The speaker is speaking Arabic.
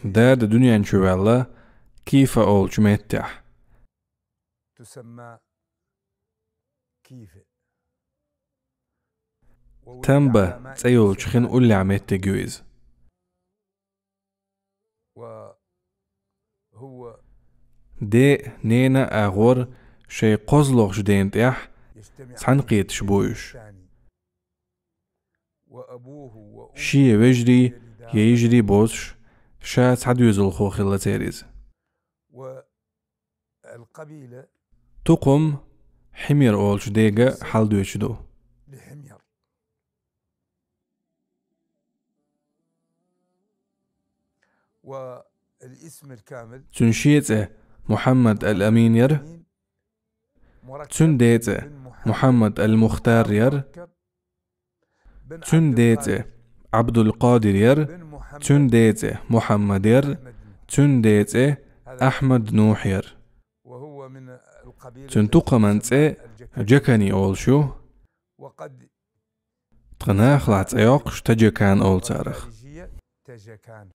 داد دنيا نشوف الله كيف أول شميتح تسمى كيف تنبه تسيول شخين أولي عميت جويز وهو دي نينا أغور شي قزلوغ جدين تيح سحنقيت شبويش شي وجري يجري بوش شات حد يزل خوخ الله تيريز والقبيلة تقوم حمير أولش ديغا حال دويشدو لحمير والاسم الكامل تنشيت محمد الأمين ير تنديت محمد المختار ير تنديت عبد القادر ير تنديت محمد ير تنديت أحمد نوح ير وهو من القبيلة تنتقى منتي جكني أولشو وقد تغناخ لعت أيوقش تجكان أول تارخ تجكان